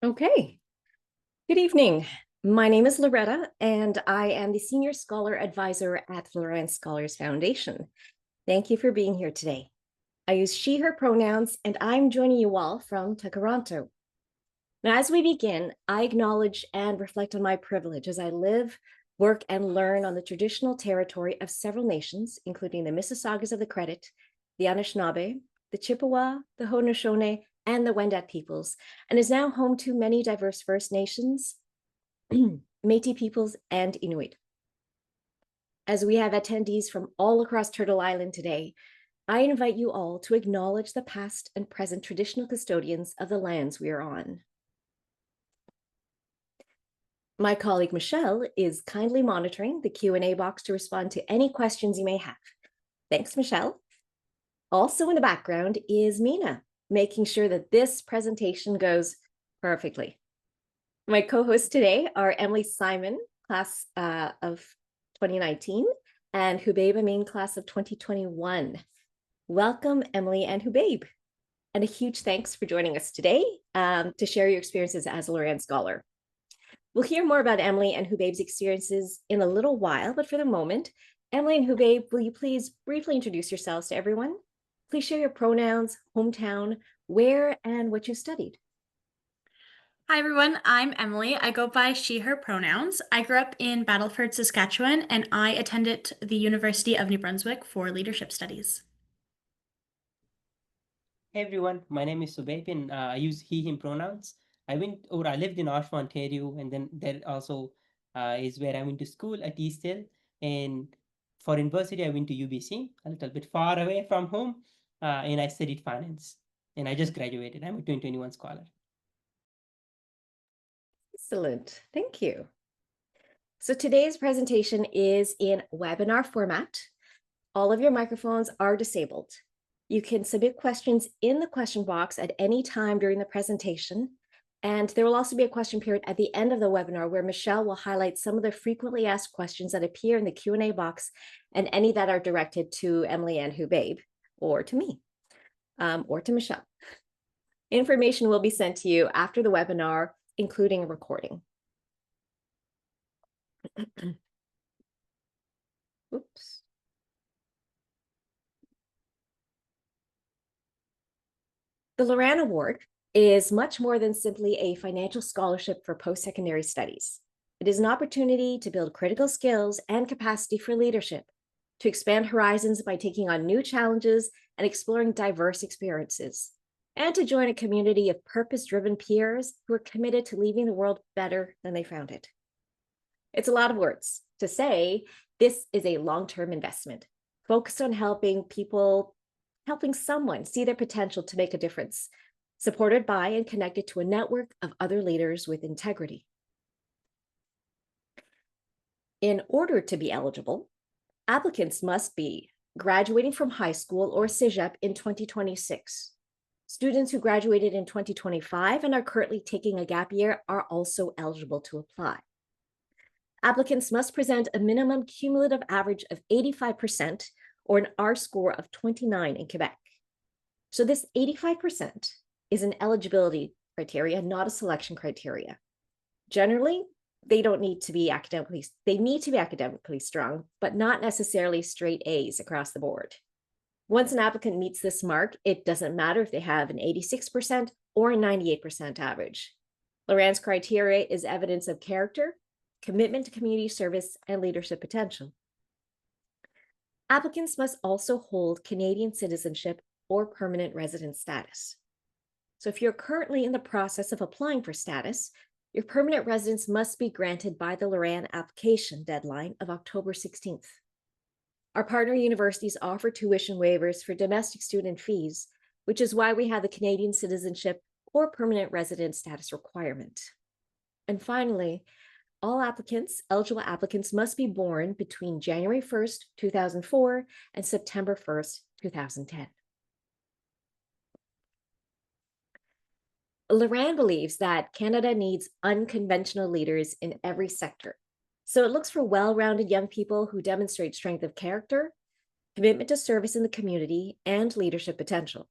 Okay. Good evening. My name is Loretta, and I am the Senior Scholar Advisor at Loran Scholars Foundation. Thank you for being here today. I use she, her pronouns, and I'm joining you all from Toronto. Now, as we begin, I acknowledge and reflect on my privilege as I live, work, and learn on the traditional territory of several nations, including the Mississaugas of the Credit, the Anishinaabe, the Chippewa, the Haudenosaunee, and the Wendat peoples, and is now home to many diverse First Nations, Métis peoples, and Inuit. As we have attendees from all across Turtle Island today, I invite you all to acknowledge the past and present traditional custodians of the lands we are on. My colleague Michelle is kindly monitoring the Q&A box to respond to any questions you may have. Thanks, Michelle. Also in the background is Mina, making sure that this presentation goes perfectly. My co-hosts today are Emily Simon, class of 2019, and Hubaib Amin, class of 2021. Welcome, Emily and Hubaib. And a huge thanks for joining us today to share your experiences as a Loran Scholar. We'll hear more about Emily and Hubaib's experiences in a little while, but for the moment, Emily and Hubaib, will you please briefly introduce yourselves to everyone? Please share your pronouns, hometown, where, and what you studied. Hi everyone, I'm Emily. I go by she, her pronouns. I grew up in Battleford, Saskatchewan, and I attended the University of New Brunswick for leadership studies. Hey everyone, my name is Subaib and I use he, him pronouns. I lived in Oshawa, Ontario, and then there also is where I went to school at East Hill. And for university, I went to UBC, a little bit far away from home, and I studied finance. And I just graduated. I'm a 2021 scholar. Excellent, thank you. So today's presentation is in webinar format. All of your microphones are disabled. You can submit questions in the question box at any time during the presentation. And there will also be a question period at the end of the webinar where Michelle will highlight some of the frequently asked questions that appear in the Q&A box and any that are directed to Emily and Hubaib, or to me, or to Michelle. Information will be sent to you after the webinar, including a recording. Oops. The Loran Award is much more than simply a financial scholarship for post-secondary studies. It is an opportunity to build critical skills and capacity for leadership, to expand horizons by taking on new challenges and exploring diverse experiences, and to join a community of purpose-driven peers who are committed to leaving the world better than they found it. It's a lot of words to say this is a long-term investment focused on helping someone see their potential to make a difference, supported by and connected to a network of other leaders with integrity. In order to be eligible, applicants must be graduating from high school or CEGEP in 2026. Students who graduated in 2025 and are currently taking a gap year are also eligible to apply. Applicants must present a minimum cumulative average of 85% or an R score of 29 in Quebec. So this 85% is an eligibility criteria, not a selection criteria. Generally, they need to be academically strong, but not necessarily straight A's across the board. Once an applicant meets this mark, it doesn't matter if they have an 86% or a 98% average. Loran's criteria is evidence of character, commitment to community service, and leadership potential. Applicants must also hold Canadian citizenship or permanent resident status. So if you're currently in the process of applying for status, your permanent residence must be granted by the Loran application deadline of October 16th. Our partner universities offer tuition waivers for domestic student fees, which is why we have the Canadian citizenship or permanent resident status requirement. And finally, all eligible applicants must be born between January 1st, 2004 and September 1st, 2010. Loran believes that Canada needs unconventional leaders in every sector. So it looks for well-rounded young people who demonstrate strength of character, commitment to service in the community, and leadership potential.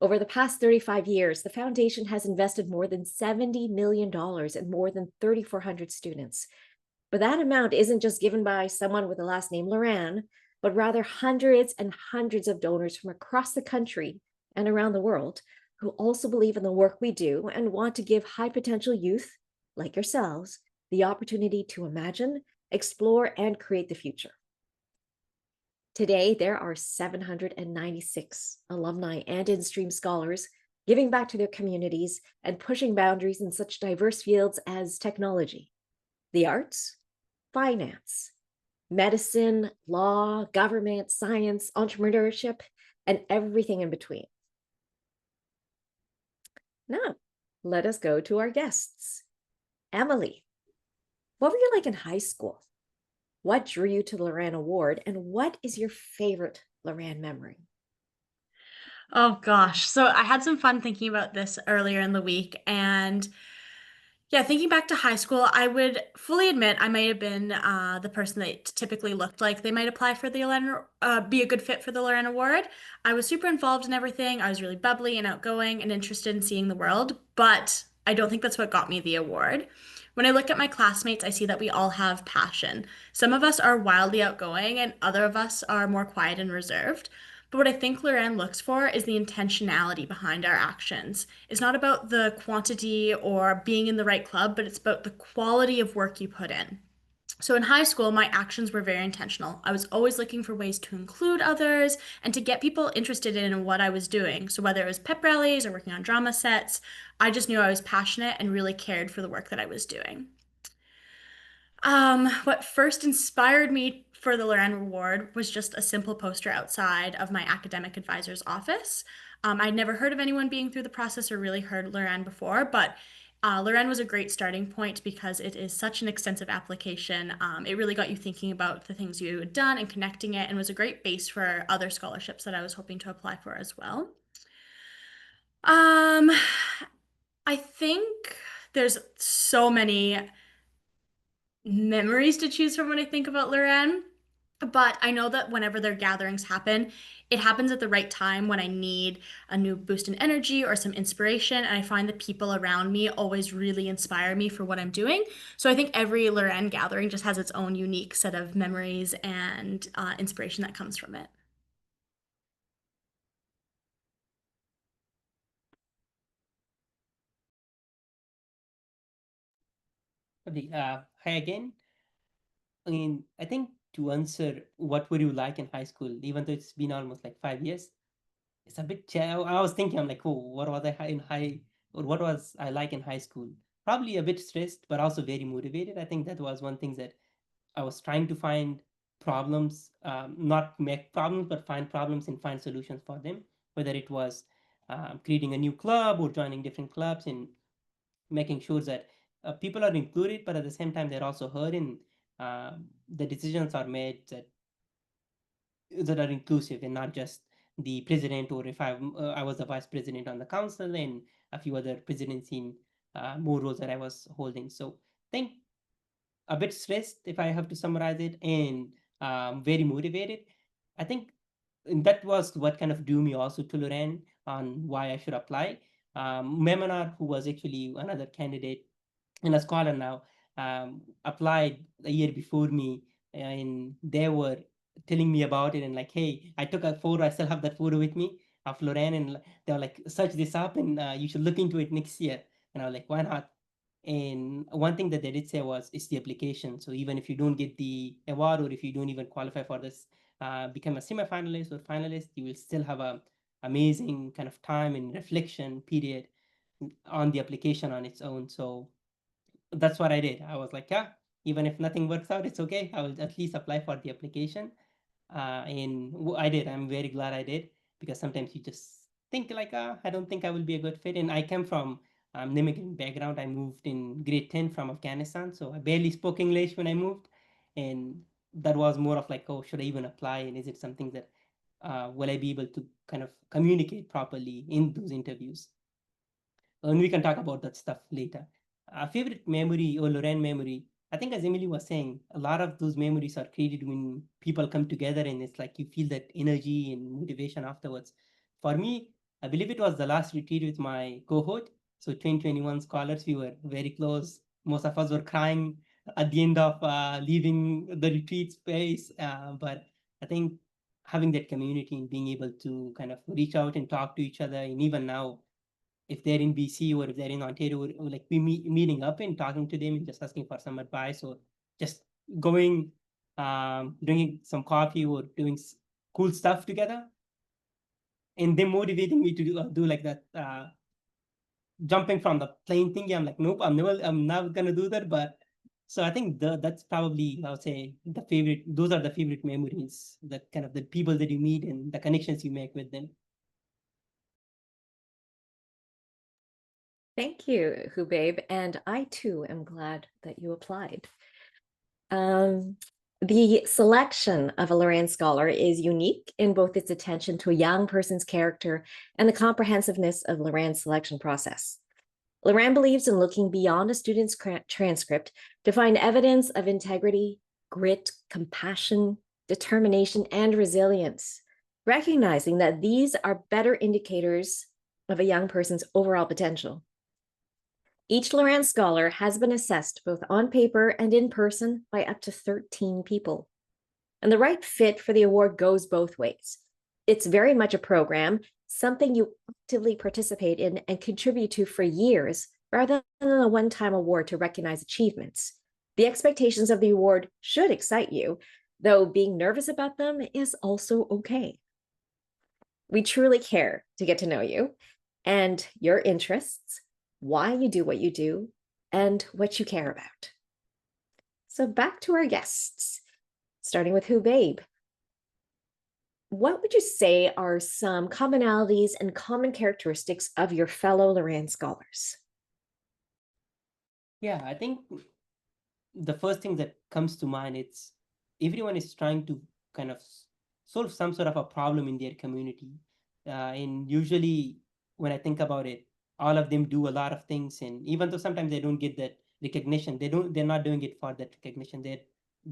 Over the past 35 years, the foundation has invested more than $70 million in more than 3,400 students. But that amount isn't just given by someone with the last name Loran, but rather hundreds and hundreds of donors from across the country and around the world who also believe in the work we do and want to give high potential youth, like yourselves, the opportunity to imagine, explore, and create the future. Today, there are 796 alumni and in-stream scholars giving back to their communities and pushing boundaries in such diverse fields as technology, the arts, finance, medicine, law, government, science, entrepreneurship, and everything in between. Now, let us go to our guests. Emily, what were you like in high school? What drew you to the Loran Award, and what is your favorite Loran memory? Oh gosh. So I had some fun thinking about this earlier in the week. And yeah, thinking back to high school, I would fully admit I might have been the person that typically looked like they might apply for the be a good fit for the Loran Award. I was super involved in everything. I was really bubbly and outgoing and interested in seeing the world, but I don't think that's what got me the award. When I look at my classmates, I see that we all have passion. Some of us are wildly outgoing, and other of us are more quiet and reserved. But what I think Loran looks for is the intentionality behind our actions. It's not about the quantity or being in the right club, but it's about the quality of work you put in. So in high school, my actions were very intentional. I was always looking for ways to include others and to get people interested in what I was doing. So whether it was pep rallies or working on drama sets, I just knew I was passionate and really cared for the work that I was doing. What first inspired me for the Loran Award was just a simple poster outside of my academic advisor's office. I'd never heard of anyone being through the process or really heard Loran before, but Loran was a great starting point because it is such an extensive application. It really got you thinking about the things you had done and connecting it, and was a great base for other scholarships that I was hoping to apply for as well. Um, I think there's so many memories to choose from when I think about Loran. But I know that whenever their gatherings happen, it happens at the right time when I need a new boost in energy or some inspiration. And I find the people around me always really inspire me for what I'm doing. So I think every Loran gathering just has its own unique set of memories and inspiration that comes from it. Hi again. I mean, I think to answer what were you like in high school, even though it's been almost like 5 years, it's a bit. I was thinking, I'm like, oh, what was in high, or what was I like in high school? Probably a bit stressed, but also very motivated. I think that was one thing that I was trying to find problems, not make problems, but find problems and find solutions for them. Whether it was creating a new club or joining different clubs and making sure that people are included, but at the same time they're also heard and the decisions are made that are inclusive and not just the president, or if I was the vice president on the council and a few other presidents in more roles that I was holding. So I think a bit stressed if I have to summarize it, and very motivated. I think that was what kind of drew me also to Loren on why I should apply. Memonar, who was actually another candidate and a scholar now, applied a year before me, and they were telling me about it and like, hey, I took a photo. I still have that photo with me of Loren, and they were like, search this up and you should look into it next year. And I was like, why not? And one thing that they did say was it's the application. So even if you don't get the award, or if you don't even qualify for this, become a semi-finalist or finalist, you will still have a amazing kind of time and reflection period on the application on its own. So that's what I did. I was like, yeah, even if nothing works out, it's okay. I will at least apply for the application. I did. I'm very glad I did, because sometimes you just think like, I don't think I will be a good fit. And I come from an immigrant background. I moved in grade 10 from Afghanistan, so I barely spoke English when I moved, and that was more of like, oh, should I even apply? And is it something that will I be able to kind of communicate properly in those interviews? And we can talk about that stuff later. Favorite memory or Loren memory. I think, as Emily was saying, a lot of those memories are created when people come together, and it's like you feel that energy and motivation afterwards. For me, I believe it was the last retreat with my cohort. So 2021 scholars, we were very close. Most of us were crying at the end of leaving the retreat space. But I think having that community and being able to kind of reach out and talk to each other, and even now, if they're in BC or if they're in Ontario, or like meeting up and talking to them and just asking for some advice, or just going, drinking some coffee or doing cool stuff together, and them motivating me to do like that, jumping from the plane thing. I'm like, nope, I'm not gonna do that. But so I think that's probably, I would say, the favorite. Those are the favorite memories, the kind of the people that you meet and the connections you make with them. Thank you, Hubabe, and I too am glad that you applied. The selection of a Loran Scholar is unique in both its attention to a young person's character and the comprehensiveness of Loran's selection process. Loran believes in looking beyond a student's transcript to find evidence of integrity, grit, compassion, determination, and resilience, recognizing that these are better indicators of a young person's overall potential. Each Loran Scholar has been assessed both on paper and in person by up to 13 people. And the right fit for the award goes both ways. It's very much a program, something you actively participate in and contribute to for years, rather than a one-time award to recognize achievements. The expectations of the award should excite you, though being nervous about them is also okay. We truly care to get to know you and your interests, why you do what you do, and what you care about. So back to our guests, starting with Hubabe. What would you say are some commonalities and common characteristics of your fellow Loran Scholars? Yeah, I think the first thing that comes to mind, it's everyone is trying to kind of solve some sort of a problem in their community. And usually when I think about it, all of them do a lot of things, and even though sometimes they don't get that recognition, they're not doing it for that recognition. They're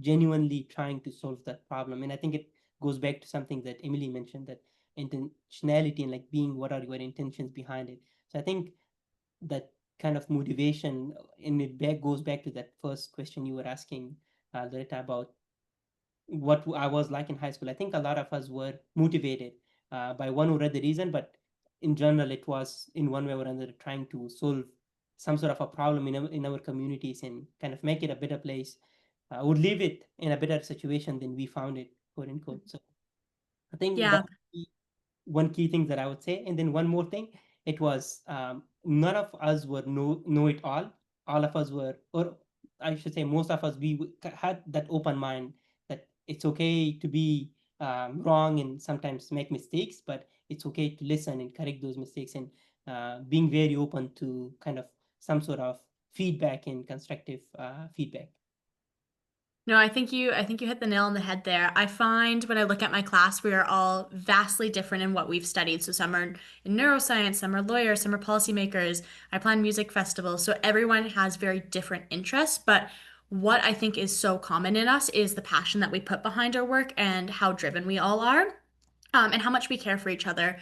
genuinely trying to solve that problem. And I think it goes back to something that Emily mentioned, that intentionality and like being, what are your intentions behind it. So I think that kind of motivation, and goes back to that first question you were asking, Loretta, about what I was like in high school. I think a lot of us were motivated by one or other reason, but in general, it was in one way or another trying to solve some sort of a problem in our communities and kind of make it a better place, or leave it in a better situation than we found it, quote unquote. So I think Yeah. that one key thing that I would say. And then one more thing, it was, none of us were know it all. All of us were, or I should say, most of us, we had that open mind that it's okay to be wrong and sometimes make mistakes, but it's okay to listen and correct those mistakes, and being very open to kind of some sort of feedback and constructive feedback. No, I think you hit the nail on the head there. I find when I look at my class, we are all vastly different in what we've studied. So some are in neuroscience, some are lawyers, some are policymakers. I plan music festivals. So everyone has very different interests, but what I think is so common in us is the passion that we put behind our work and how driven we all are. And how much we care for each other.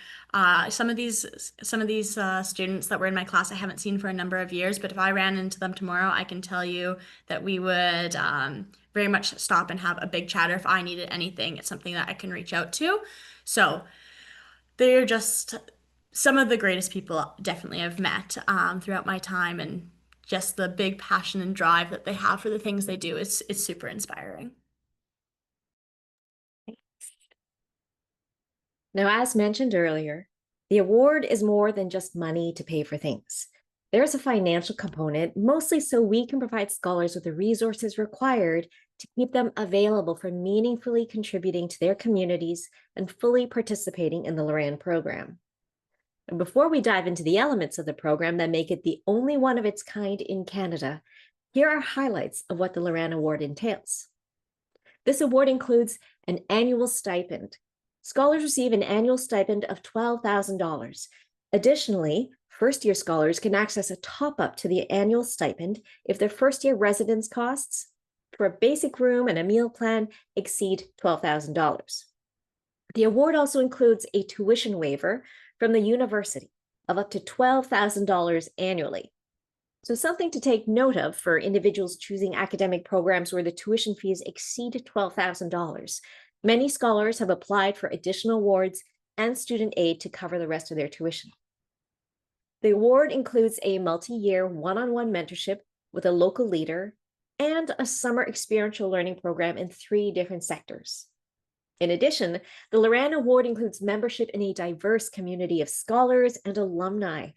Some of these students that were in my class I haven't seen for a number of years, but if I ran into them tomorrow, I can tell you that we would very much stop and have a big chat. Or if I needed anything, it's something that I can reach out to. So they're just some of the greatest people definitely I've met throughout my time, and just the big passion and drive that they have for the things they do is super inspiring. Now, as mentioned earlier, the award is more than just money to pay for things. There's a financial component, mostly so we can provide scholars with the resources required to keep them available for meaningfully contributing to their communities and fully participating in the Loran program. And before we dive into the elements of the program that make it the only one of its kind in Canada, here are highlights of what the Loran Award entails. This award includes an annual stipend. Scholars receive an annual stipend of $12,000. Additionally, first-year scholars can access a top-up to the annual stipend if their first-year residence costs for a basic room and a meal plan exceed $12,000. The award also includes a tuition waiver from the university of up to $12,000 annually. So something to take note of for individuals choosing academic programs where the tuition fees exceed $12,000. Many scholars have applied for additional awards and student aid to cover the rest of their tuition. The award includes a multi-year one-on-one mentorship with a local leader and a summer experiential learning program in 3 different sectors. In addition, the Loran Award includes membership in a diverse community of scholars and alumni,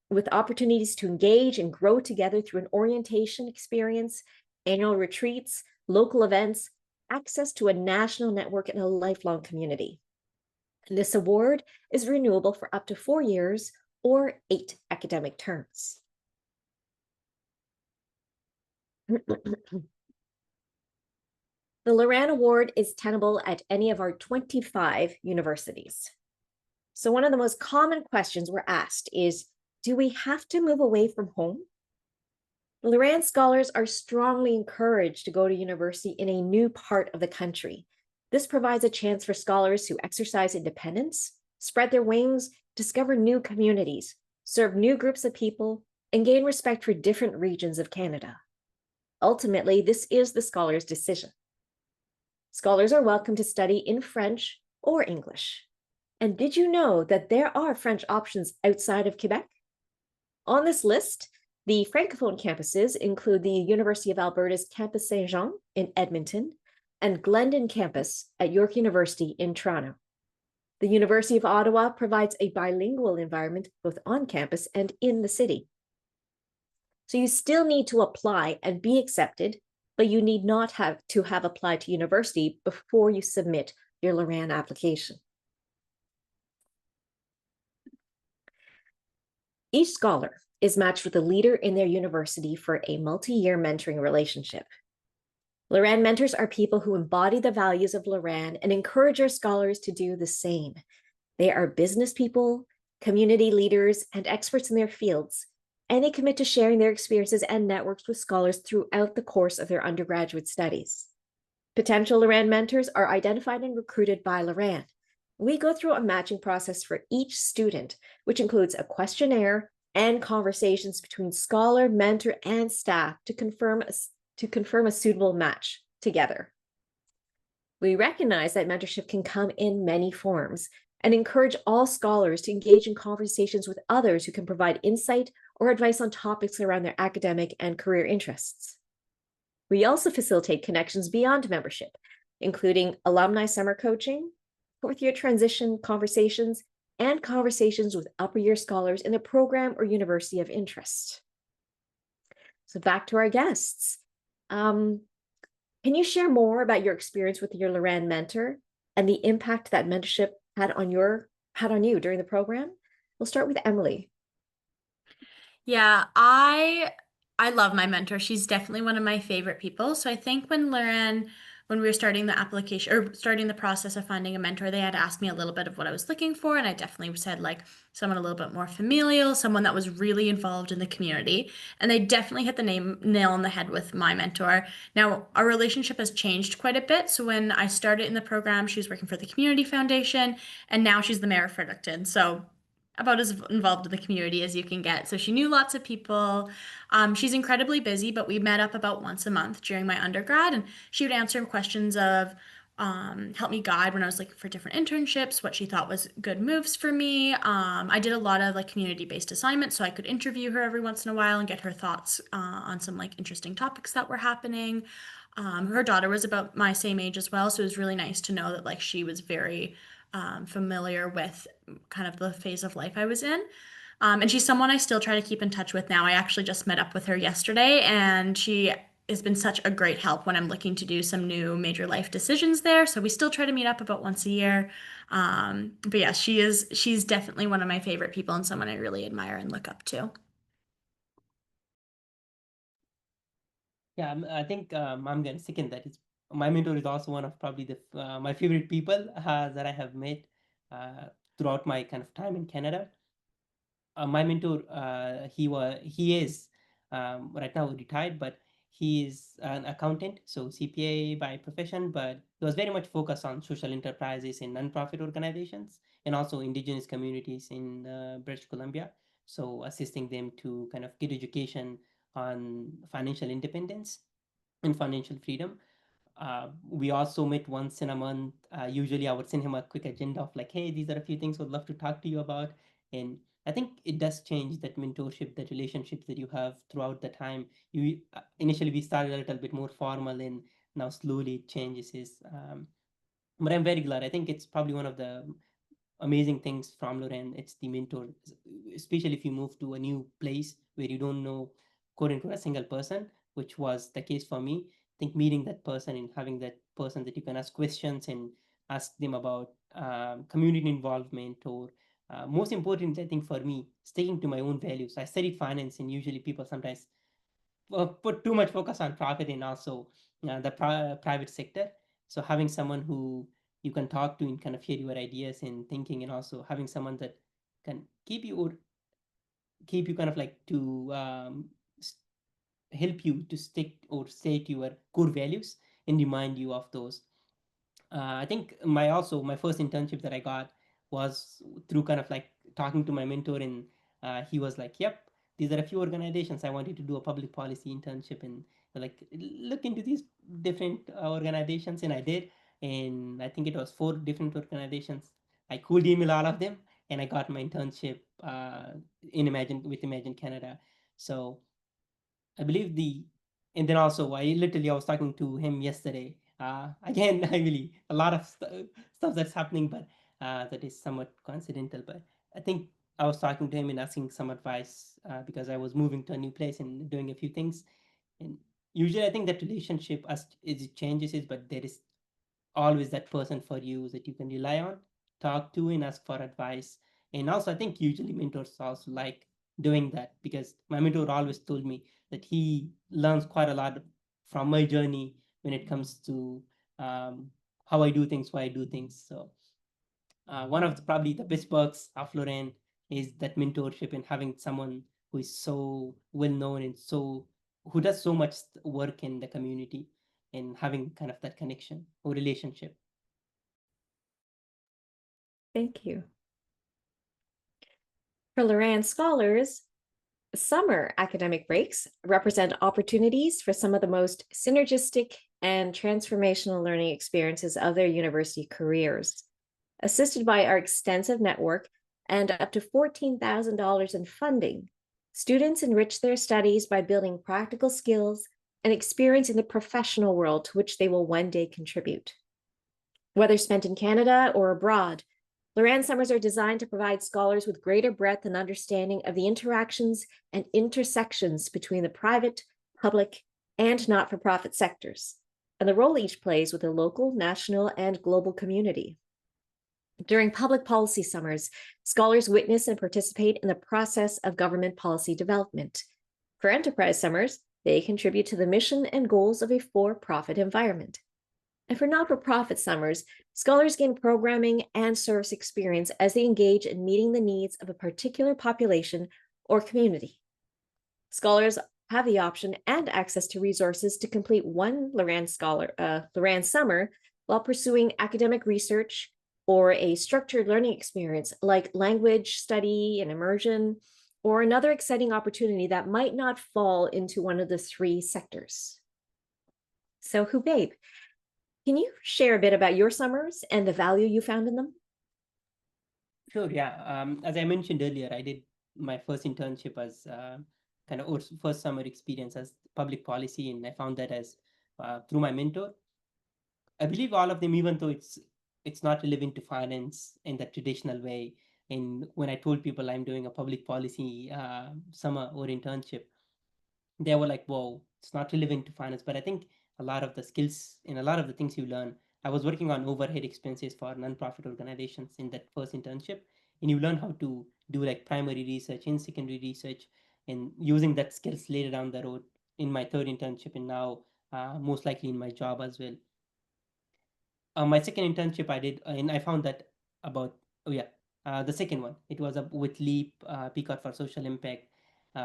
with opportunities to engage and grow together through an orientation experience, annual retreats, local events, access to a national network, and a lifelong community. And this award is renewable for up to 4 years or 8 academic terms. The Loran Award is tenable at any of our 25 universities. So one of the most common questions we're asked is, do we have to move away from home? The Loran Scholars are strongly encouraged to go to university in a new part of the country. This provides a chance for scholars to exercise independence, spread their wings, discover new communities, serve new groups of people, and gain respect for different regions of Canada. Ultimately, this is the scholar's decision. Scholars are welcome to study in French or English. And did you know that there are French options outside of Quebec? On this list, the Francophone campuses include the University of Alberta's Campus Saint-Jean in Edmonton and Glendon Campus at York University in Toronto. The University of Ottawa provides a bilingual environment both on campus and in the city. So you still need to apply and be accepted, but you need not have applied to university before you submit your Loran application. Each scholar is matched with a leader in their university for a multi-year mentoring relationship. Loran mentors are people who embody the values of Loran and encourage our scholars to do the same. They are business people, community leaders, and experts in their fields, and they commit to sharing their experiences and networks with scholars throughout the course of their undergraduate studies. Potential Loran mentors are identified and recruited by Loran. We go through a matching process for each student, which includes a questionnaire and conversations between scholar, mentor, and staff to confirm a suitable match together. We recognize that mentorship can come in many forms and encourage all scholars to engage in conversations with others who can provide insight or advice on topics around their academic and career interests. We also facilitate connections beyond membership, including alumni summer coaching, fourth-year transition conversations, and conversations with upper-year scholars in the program or university of interest. So back to our guests. Can you share more about your experience with your Loran mentor and the impact that mentorship had on you during the program? We'll start with Emily. Yeah, I love my mentor. She's definitely one of my favorite people. So I think when we were starting the application or starting the process of finding a mentor, they had asked me a little bit of what I was looking for, and I definitely said like someone a little bit more familial, someone that was really involved in the community, and they definitely hit the nail on the head with my mentor. Now, our relationship has changed quite a bit. So when I started in the program, she was working for the Community Foundation, and now she's the mayor of Fredericton. So about as involved in the community as you can get. So she knew lots of people. She's incredibly busy, but we met up about once a month during my undergrad, and she would answer questions of help me guide when I was looking for different internships, what she thought was good moves for me. I did a lot of like community-based assignments, so I could interview her every once in a while and get her thoughts on some like interesting topics that were happening. Her daughter was about my same age as well, so it was really nice to know that like she was very familiar with kind of the phase of life I was in. And she's someone I still try to keep in touch with now. I actually just met up with her yesterday, and she has been such a great help when I'm looking to do some new major life decisions there. So we still try to meet up about once a year. But yeah, she's definitely one of my favorite people and someone I really admire and look up to. Yeah, I think I'm going to second that. My mentor is also one of probably my favorite people that I have met throughout my kind of time in Canada. My mentor, he is right now retired, but He is an accountant, so CPA by profession, but he was very much focused on social enterprises and nonprofit organizations and also indigenous communities in British Columbia. So assisting them to kind of get education on financial independence and financial freedom. We also meet once in a month. Usually, I would send him a quick agenda of like, hey, these are a few things I'd love to talk to you about. And I think it does change that mentorship, that relationships that you have throughout the time. You initially we started a little bit more formal, and now slowly it changes. But I'm very glad. I think it's probably one of the amazing things from Loran. It's the mentor, especially if you move to a new place where you don't know, quote unquote, a single person, which was the case for me. I think meeting that person and having that person that you can ask questions and ask them about community involvement, or most importantly, I think for me, sticking to my own values. I studied finance, and usually people sometimes put too much focus on profit and also the private sector. So having someone who you can talk to and kind of hear your ideas and thinking, and also having someone that can keep you kind of like to help you to stick or stay to your core values and remind you of those. I think my first internship that I got was through kind of like talking to my mentor, and he was like, "Yep, these are a few organizations I wanted to do a public policy internship, and like look into these different organizations," and I did, and I think it was 4 different organizations. I could email all of them, and I got my internship in Imagine Canada. So I believe and then also I was talking to him yesterday. Again, I really a lot of stuff that's happening, but that is somewhat coincidental. But I think I was talking to him and asking some advice because I was moving to a new place and doing a few things. And usually, I think that relationship as it changes is, but there is always that person for you that you can rely on, talk to, and ask for advice. And also, I think usually mentors also like doing that because my mentor always told me that he learns quite a lot from my journey when it comes to how I do things, why I do things. So, one of probably the best perks of Lorraine is that mentorship and having someone who is so well known and who does so much work in the community and having kind of that connection or relationship. Thank you. For Loran Scholars, summer academic breaks represent opportunities for some of the most synergistic and transformational learning experiences of their university careers. Assisted by our extensive network and up to $14,000 in funding, students enrich their studies by building practical skills and experience in the professional world to which they will one day contribute. Whether spent in Canada or abroad, Loran Summers are designed to provide scholars with greater breadth and understanding of the interactions and intersections between the private, public, and not-for-profit sectors, and the role each plays with the local, national, and global community. During public policy summers, scholars witness and participate in the process of government policy development. For enterprise summers, they contribute to the mission and goals of a for-profit environment. And for not-for-profit summers, scholars gain programming and service experience as they engage in meeting the needs of a particular population or community. Scholars have the option and access to resources to complete one Loran summer while pursuing academic research or a structured learning experience like language study and immersion, or another exciting opportunity that might not fall into one of the 3 sectors. So, Hubabe, can you share a bit about your summers and the value you found in them? Sure, yeah. As I mentioned earlier, I did my first internship as kind of or first summer experience as public policy, and I found that as through my mentor. I believe all of them, even though it's not relevant to finance in the traditional way. And when I told people I'm doing a public policy summer or internship, they were like, "Whoa, it's not relevant to finance." But I think a lot of the skills and a lot of the things you learn. I was working on overhead expenses for nonprofit organizations in that first internship, and you learn how to do like primary research and secondary research, and using that skills later down the road in my third internship, and now most likely in my job as well. My second internship I did, and I found that about, oh yeah, the second one, it was with Leap, Peacock for Social Impact.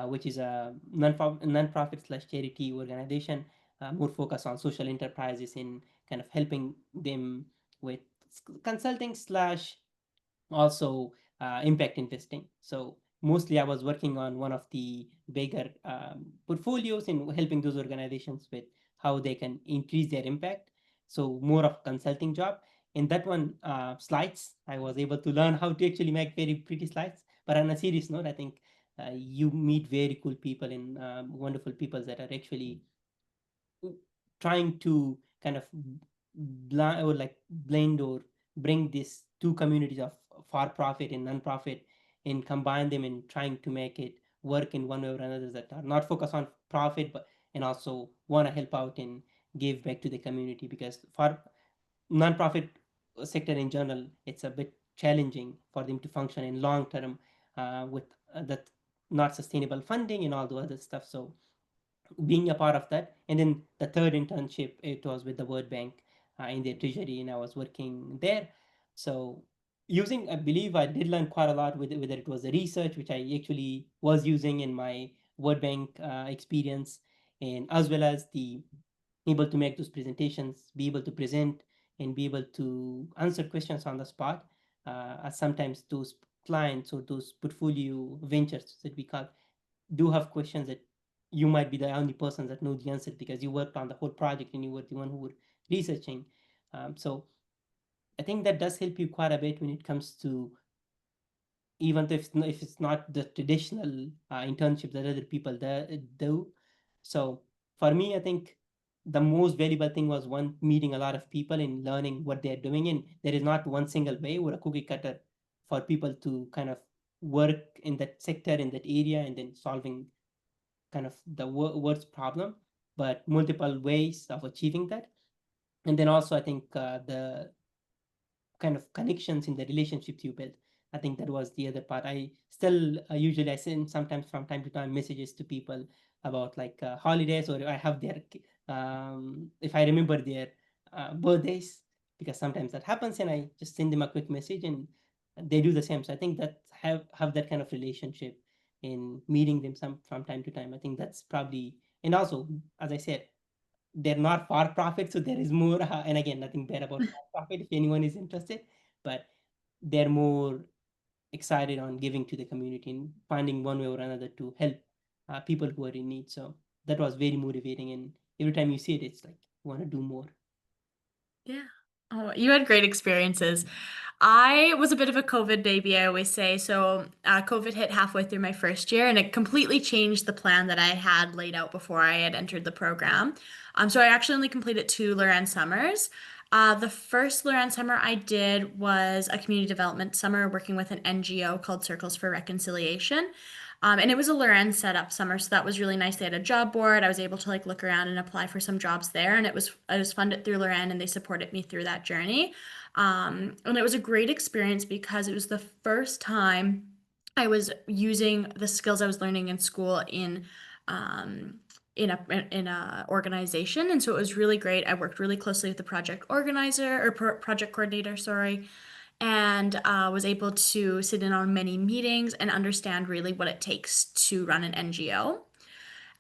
which is a non-profit slash charity organization, more focused on social enterprises in kind of helping them with consulting slash also impact investing. So mostly I was working on one of the bigger portfolios in helping those organizations with how they can increase their impact. So more of consulting job. In that one, slides, I was able to learn how to actually make very pretty slides. But on a serious note, I think you meet very cool people and wonderful people that are actually trying to kind of blind or like blend or bring these two communities of for profit and non-profit and combine them and trying to make it work in one way or another, that are not focused on profit but and also want to help out and give back to the community, because for non-profit sector in general it's a bit challenging for them to function in long term with that not sustainable funding and all the other stuff. So being a part of that. And then the third internship, it was with the World Bank in their treasury, and I was working there. So using, I believe I did learn quite a lot with whether it was the research, which I actually was using in my World Bank experience, and as well as the able to make those presentations, be able to present, and be able to answer questions on the spot. As sometimes those clients or those portfolio ventures that we call do have questions that you might be the only person that know the answer because you worked on the whole project and you were the one who were researching. So I think that does help you quite a bit when it comes to, even if it's not the traditional internship that other people do. So for me, I think the most valuable thing was one, meeting a lot of people and learning what they're doing. And there is not one single way or a cookie cutter for people to kind of work in that sector, in that area, and then solving kind of the world's problem, but multiple ways of achieving that. And then also, I think the kind of connections in the relationships you build. I think that was the other part. I still usually I send sometimes from time to time messages to people about like holidays, or I have their if I remember their birthdays, because sometimes that happens, and I just send them a quick message and they do the same. So I think that have that kind of relationship in meeting them some from time to time. I think that's probably, and also as I said, they're not for profit, so there is more. And again, nothing bad about for profit if anyone is interested, but they're more excited on giving to the community and finding one way or another to help people who are in need. So that was very motivating, and every time you see it, it's like you want to do more. Yeah. Oh, you had great experiences. I was a bit of a COVID baby, I always say. So, COVID hit halfway through my first year, and it completely changed the plan that I had laid out before I had entered the program. So I actually only completed two Loran summers. The first Loran summer I did was a community development summer working with an NGO called Circles for Reconciliation. And it was a Loran setup summer, so that was really nice. They had a job board. I was able to like look around and apply for some jobs there, and I was funded through Loran, and they supported me through that journey. And it was a great experience because it was the first time I was using the skills I was learning in school um, in a organization, and so it was really great. I worked really closely with the project organizer or project coordinator, sorry, and was able to sit in on many meetings and understand really what it takes to run an NGO.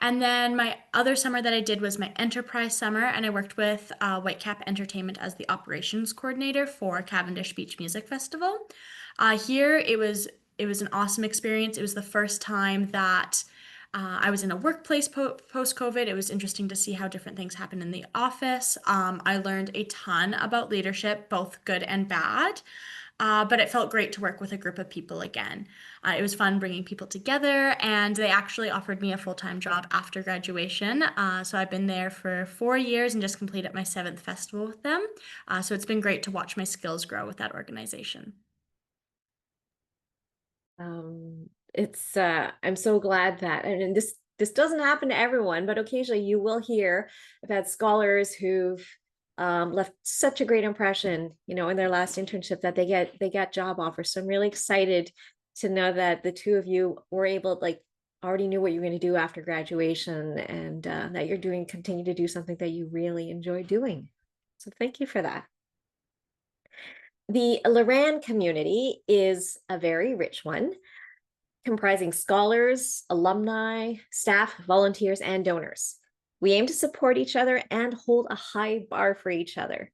And then my other summer that I did was my enterprise summer, and I worked with Whitecap Entertainment as the operations coordinator for Cavendish Beach Music Festival. Here it was an awesome experience. It was the first time that I was in a workplace post COVID. It was interesting to see how different things happen in the office. I learned a ton about leadership, both good and bad. But it felt great to work with a group of people again. It was fun bringing people together, and they actually offered me a full-time job after graduation. So I've been there for 4 years and just completed my seventh festival with them. So it's been great to watch my skills grow with that organization. It's I'm so glad that, and this doesn't happen to everyone, but occasionally you will hear about scholars who've left such a great impression, in their last internship that they get job offers. So I'm really excited to know that the two of you were able, like, already knew what you were going to do after graduation, and that you're continue to do something that you really enjoy doing. So thank you for that. The Loran community is a very rich one, comprising scholars, alumni, staff, volunteers, and donors. We aim to support each other and hold a high bar for each other.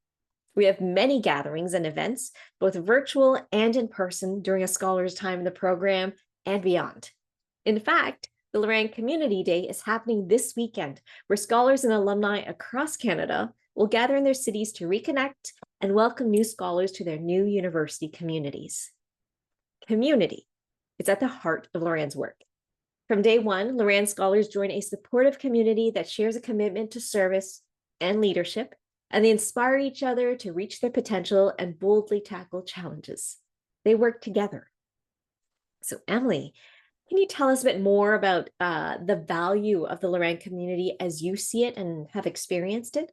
We have many gatherings and events, both virtual and in person, during a scholar's time in the program and beyond. In fact, the Loran Community Day is happening this weekend, where scholars and alumni across Canada will gather in their cities to reconnect and welcome new scholars to their new university communities. Community. It's at the heart of Loran's work. From day one, Loran Scholars join a supportive community that shares a commitment to service and leadership, and they inspire each other to reach their potential and boldly tackle challenges. They work together. So, Emily, can you tell us a bit more about the value of the Loran community as you see it and have experienced it?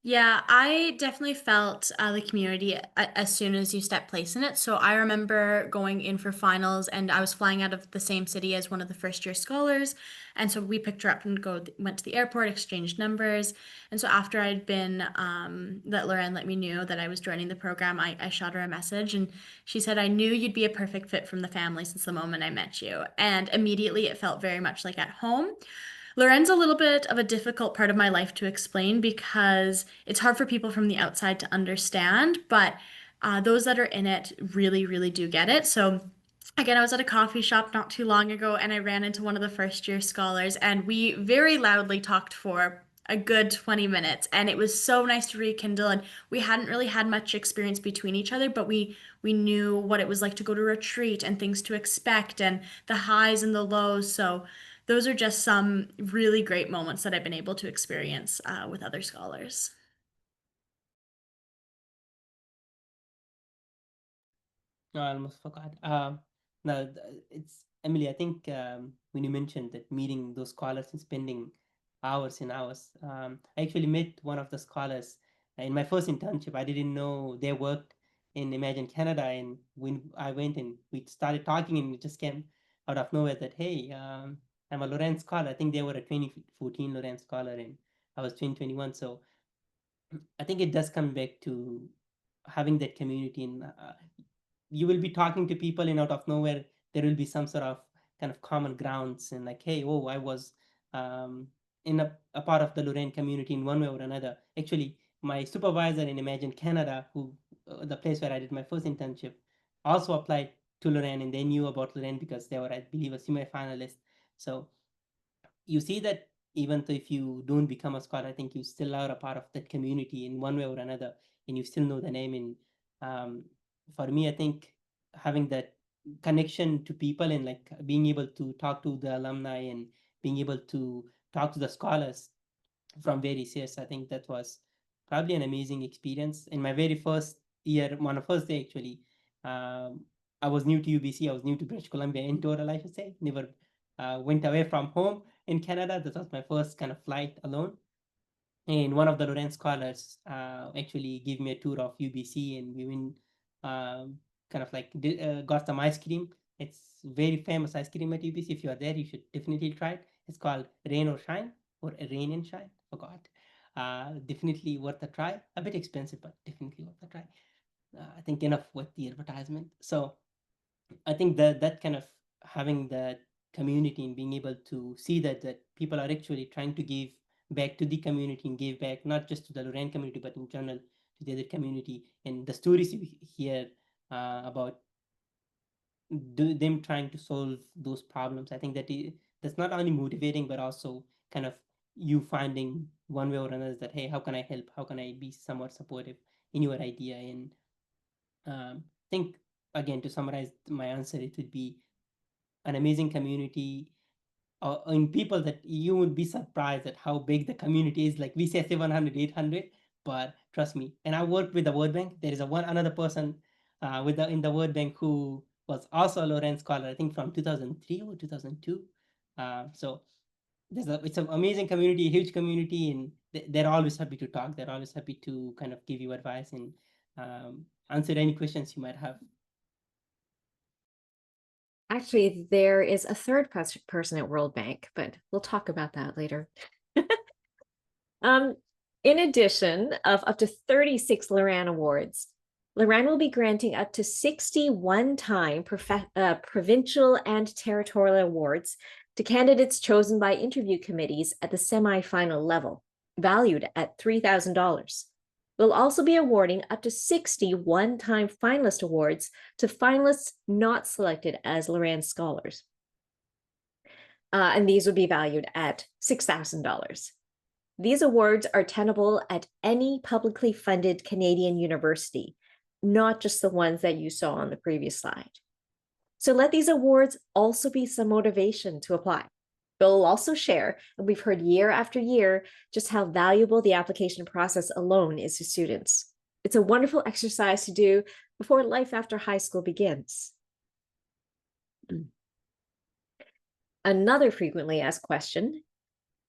Yeah, I definitely felt the community as soon as you step place in it. So I remember going in for finals, and I was flying out of the same city as one of the first year scholars. And so we picked her up and went to the airport, exchanged numbers. And so after I'd been, that Loren let me know that I was joining the program, I shot her a message, and she said, "I knew you'd be a perfect fit from the family since the moment I met you." And immediately it felt very much like at home. Loren's a little bit of a difficult part of my life to explain because it's hard for people from the outside to understand, but those that are in it really, really do get it. So, again, I was at a coffee shop not too long ago and I ran into one of the first year scholars, and we very loudly talked for a good 20 minutes, and it was so nice to rekindle. And we hadn't really had much experience between each other, but we knew what it was like to go to retreat and things to expect and the highs and the lows. So those are just some really great moments that I've been able to experience with other scholars. No, I almost forgot. No, it's Emily. I think when you mentioned that meeting those scholars and spending hours and hours, I actually met one of the scholars in my first internship. I didn't know they worked in Imagine Canada, and when I went and we started talking, and it just came out of nowhere that hey, I'm a Loran scholar. I think they were a 2014 Loran scholar, and I was 2021. So I think it does come back to having that community, and you will be talking to people, and out of nowhere there will be some sort of kind of common grounds, and like, hey, oh, I was um, in a part of the Loran community in one way or another. Actually, my supervisor in Imagine Canada, who the place where I did my first internship, also applied to Loran, and they knew about Loran because they were, I believe, a semi-finalist. So you see that even though if you don't become a scholar, I think you still are a part of that community in one way or another, and you still know the name. And for me, I think having that connection to people and like being able to talk to the alumni and being able to talk to the scholars from various years, I think that was probably an amazing experience. In my very first year, on the first day actually, I was new to UBC. I was new to British Columbia in total, I should say. Never went away from home in Canada. That was my first kind of flight alone. And one of the Loran scholars actually gave me a tour of UBC, and we went kind of like got some ice cream. It's very famous ice cream at UBC. If you are there, you should definitely try it. It's called Rain or Shine, or Rain and Shine. Forgot. Definitely worth a try. A bit expensive, but definitely worth a try. I think enough with the advertisement. So I think that kind of having that community and being able to see that people are actually trying to give back to the community and give back not just to the Loran community but in general to the other community, and the stories you hear about them trying to solve those problems. I think that's not only motivating but also kind of you finding one way or another that hey, how can I help? How can I be somewhat supportive in your idea? And I think again, to summarize my answer, it would be an amazing community in people that you would be surprised at how big the community is. Like we say 700, 800, but trust me. And I worked with the World Bank. There is another person in the World Bank who was also a Loran scholar, I think from 2003 or 2002. So it's an amazing community, a huge community, and they're always happy to talk. They're always happy to kind of give you advice and answer any questions you might have. Actually, there is a third person at World Bank, but we'll talk about that later. Um, in addition of up to 36 Loran Awards, Loran will be granting up to 61 time provincial and territorial awards to candidates chosen by interview committees at the semifinal level, valued at $3,000. We'll also be awarding up to 60 one-time finalist awards to finalists not selected as Loran Scholars. And these would be valued at $6,000. These awards are tenable at any publicly funded Canadian university, not just the ones that you saw on the previous slide. So let these awards also be some motivation to apply. Bill will also share, and we've heard year after year, just how valuable the application process alone is to students. It's a wonderful exercise to do before life after high school begins. Another frequently asked question: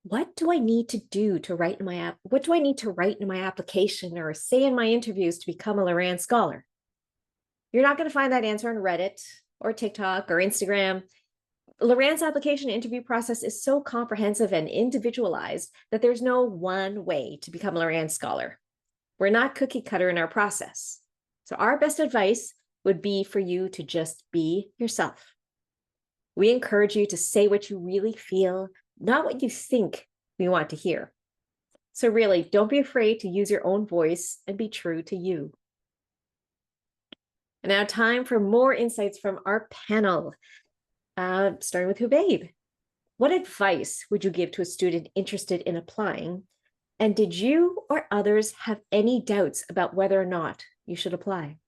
what do I need to do to write in my what do I need to write in my application or say in my interviews to become a Loran Scholar? You're not going to find that answer on Reddit or TikTok or Instagram. Loran's application interview process is so comprehensive and individualized that there's no one way to become a Loran Scholar. We're not cookie cutter in our process. So our best advice would be for you to just be yourself. We encourage you to say what you really feel, not what you think we want to hear. So really, don't be afraid to use your own voice and be true to you. And now time for more insights from our panel. Starting with Hubabe. What advice would you give to a student interested in applying? And did you or others have any doubts about whether or not you should apply?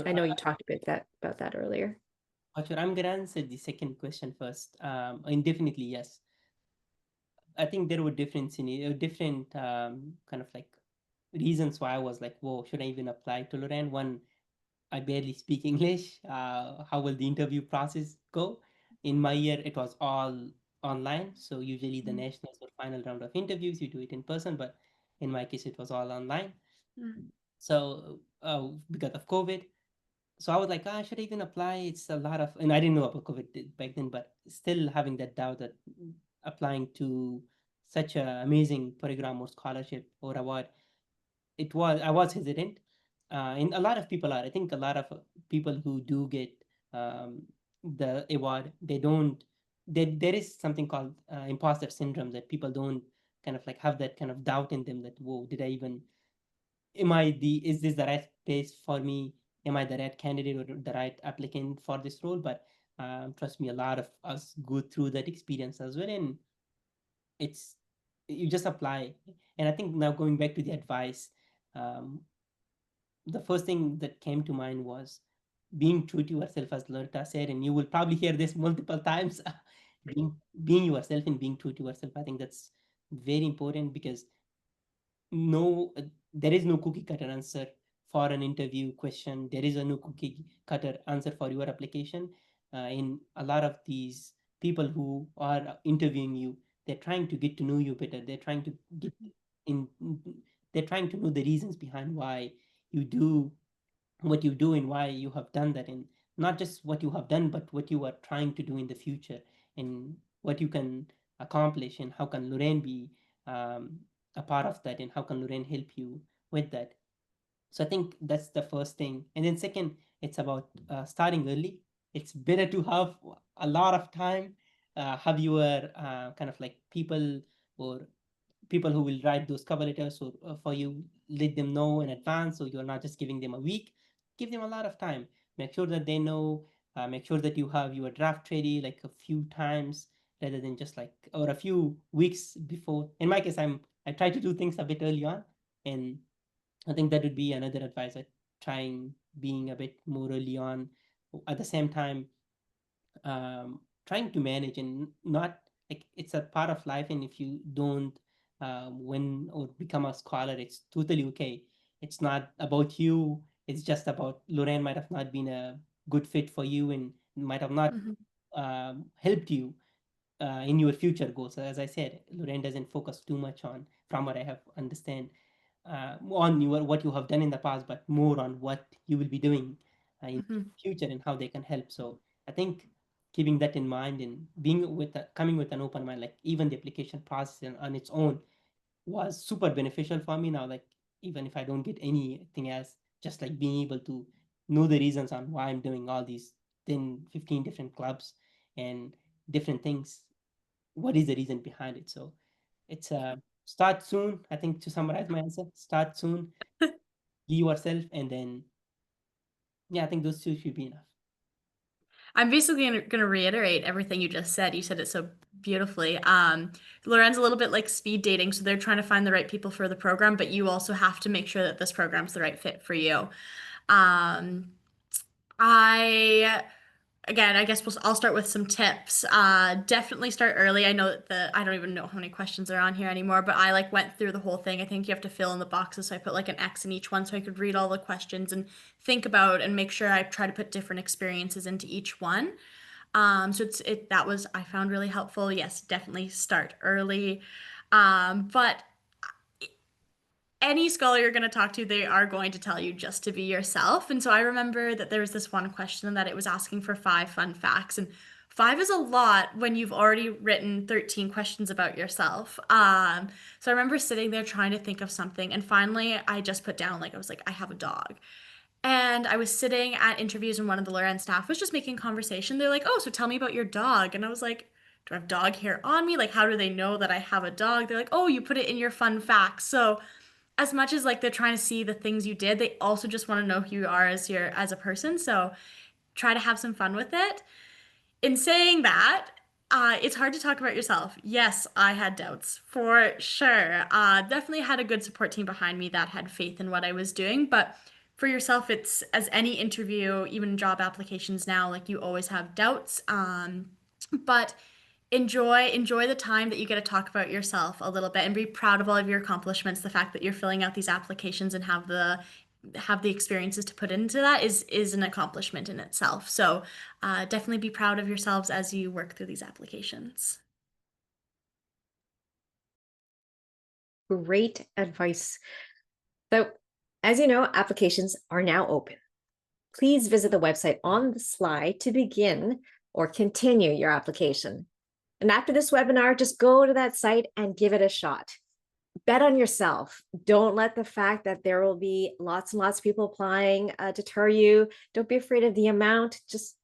I know you talked a bit about that earlier. Sure, I'm gonna answer the second question first. And definitely yes. I think there were different kind of like reasons why I was like, whoa, should I even apply to Loran? One, I barely speak English. How will the interview process go? In my year, it was all online. So usually the nationals or final round of interviews, you do it in person, but in my case, it was all online. So because of COVID, so I was like, should I even apply? It's a lot of, and I didn't know about COVID back then, but still having that doubt that applying to such an amazing program or scholarship or award, I was hesitant. And a lot of people are. I think a lot of people who do get um, the award, they don't. There is something called imposter syndrome that people don't kind of like have that kind of doubt in them that whoa, did I even is this the right place for me? Am I the right candidate or the right applicant for this role? But trust me, a lot of us go through that experience as well, and it's you just apply. And I think now going back to the advice, um, the first thing that came to mind was being true to yourself, as Loretta said, and you will probably hear this multiple times. Being yourself and being true to yourself. I think that's very important because no there is no cookie cutter answer for an interview question. There is a no cookie cutter answer for your application. In a lot of these people who are interviewing you, they're trying to get to know you better. In they're trying to know the reasons behind why you do what you do and why you have done that, and not just what you have done but what you are trying to do in the future and what you can accomplish, and how can Lorraine be um, a part of that, and how can Lorraine help you with that. So I think that's the first thing. And then second, it's about starting early. It's better to have a lot of time, have your kind of like or people who will write those cover letters or for you, let them know in advance, so you're not just giving them a week. Give them a lot of time. Make sure that they know. Make sure that you have your draft ready like a few times rather than just like or a few weeks before. In my case, I try to do things a bit early on, and I think that would be another advice. I trying being a bit more early on. At the same time, trying to manage and not like it's a part of life, and if you don't win or become a scholar, it's totally okay. It's not about you. It's just about Lorraine might have not been a good fit for you and might have not helped you in your future goals. As I said, Lorraine doesn't focus too much on, from what I have understand, on your what you have done in the past, but more on what you will be doing in the future and how they can help. So I think keeping that in mind and coming with an open mind, like even the application process on its own was super beneficial for me now. Like even if I don't get anything else, just like being able to know the reasons on why I'm doing all these 10, 15 different clubs and different things. What is the reason behind it? So it's start soon. I think to summarize my answer, start soon, be yourself, and then yeah, I think those two should be enough. I'm basically going to reiterate everything you just said. You said it so beautifully. Loren's a little bit like speed dating, so they're trying to find the right people for the program, but you also have to make sure that this program's the right fit for you. Um, I Again, I guess I'll start with some tips. Definitely start early. I know that I don't even know how many questions are on here anymore, but I like went through the whole thing. I think you have to fill in the boxes, so I put like an X in each one so I could read all the questions and think about and make sure I try to put different experiences into each one. So that was I found really helpful. Yes, definitely start early. But any scholar you're going to talk to, they are going to tell you just to be yourself. And so I remember that there was this one question that it was asking for 5 fun facts. And 5 is a lot when you've already written 13 questions about yourself. So I remember sitting there trying to think of something. And finally, I just put down, like, I was like, I have a dog. And I was sitting at interviews and one of the Loran staff was just making conversation. They're like, oh, so tell me about your dog. And I was like, do I have dog hair on me? Like, how do they know that I have a dog? They're like, oh, you put it in your fun facts. So as much as like they're trying to see the things you did, they also just want to know who you are as a person. So try to have some fun with it. In saying that, it's hard to talk about yourself. Yes, I had doubts for sure. Definitely had a good support team behind me that had faith in what I was doing. But for yourself, it's as any interview, even job applications now, like you always have doubts. But enjoy the time that you get to talk about yourself a little bit and be proud of all of your accomplishments. The fact that you're filling out these applications and have the experiences to put into that is an accomplishment in itself. So definitely be proud of yourselves as you work through these applications. Great advice. So, as you know, applications are now open. Please visit the website on the slide to begin or continue your application. And after this webinar, just go to that site and give it a shot. Bet on yourself. Don't let the fact that there will be lots and lots of people applying deter you. Don't be afraid of the amount. Just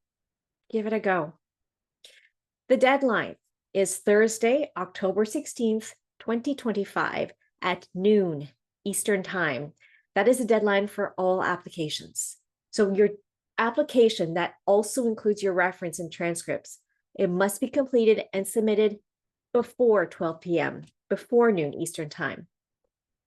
give it a go. The deadline is Thursday, October 16th, 2025 at noon Eastern Time. That is the deadline for all applications. So your application that also includes your reference and transcripts, it must be completed and submitted before 12 p.m., before noon Eastern Time.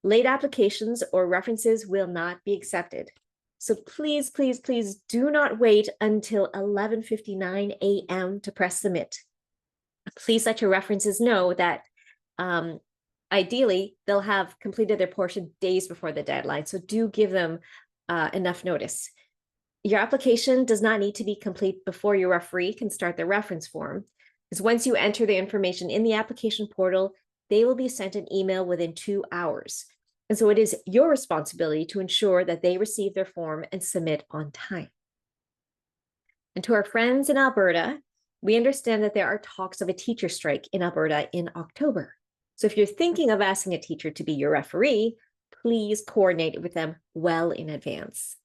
Late applications or references will not be accepted. So please, please, please do not wait until 11:59 a.m. to press submit. Please let your references know that ideally they'll have completed their portion days before the deadline. So do give them enough notice. Your application does not need to be complete before your referee can start the reference form, because once you enter the information in the application portal, they will be sent an email within 2 hours. And so it is your responsibility to ensure that they receive their form and submit on time. And to our friends in Alberta, we understand that there are talks of a teacher strike in Alberta in October. So if you're thinking of asking a teacher to be your referee, please coordinate with them well in advance.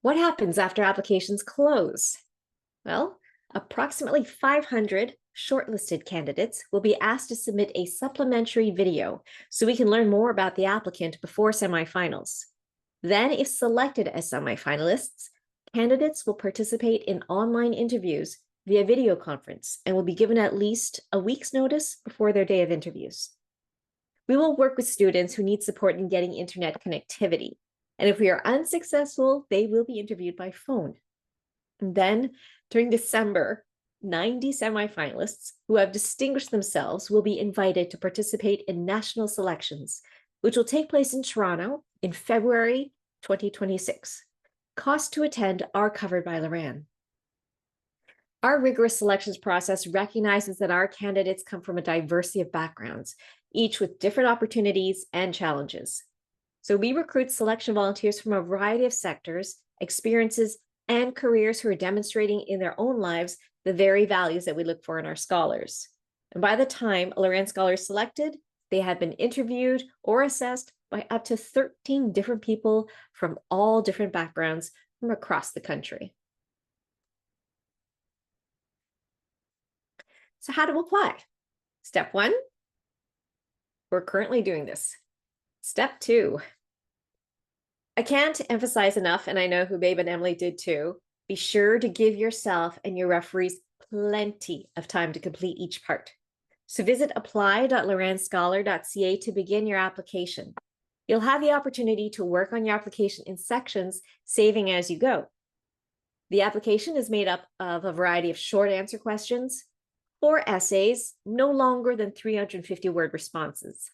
What happens after applications close? Well, approximately 500 shortlisted candidates will be asked to submit a supplementary video so we can learn more about the applicant before semifinals. Then, if selected as semifinalists, candidates will participate in online interviews via video conference and will be given at least a week's notice before their day of interviews. We will work with students who need support in getting internet connectivity. And if we are unsuccessful, they will be interviewed by phone. And then during December, 90 semifinalists who have distinguished themselves will be invited to participate in national selections, which will take place in Toronto in February 2026. Costs to attend are covered by Loran. Our rigorous selections process recognizes that our candidates come from a diversity of backgrounds, each with different opportunities and challenges. So we recruit selection volunteers from a variety of sectors, experiences, and careers who are demonstrating in their own lives the very values that we look for in our scholars. And by the time a Loran Scholar is selected, they have been interviewed or assessed by up to 13 different people from all different backgrounds from across the country. So how to apply? Step 1, we're currently doing this. Step 2, I can't emphasize enough, and I know Hubaib and Emily did too, be sure to give yourself and your referees plenty of time to complete each part. So visit apply.loranscholar.ca to begin your application. You'll have the opportunity to work on your application in sections, saving as you go. The application is made up of a variety of short answer questions, 4 essays, no longer than 350-word responses.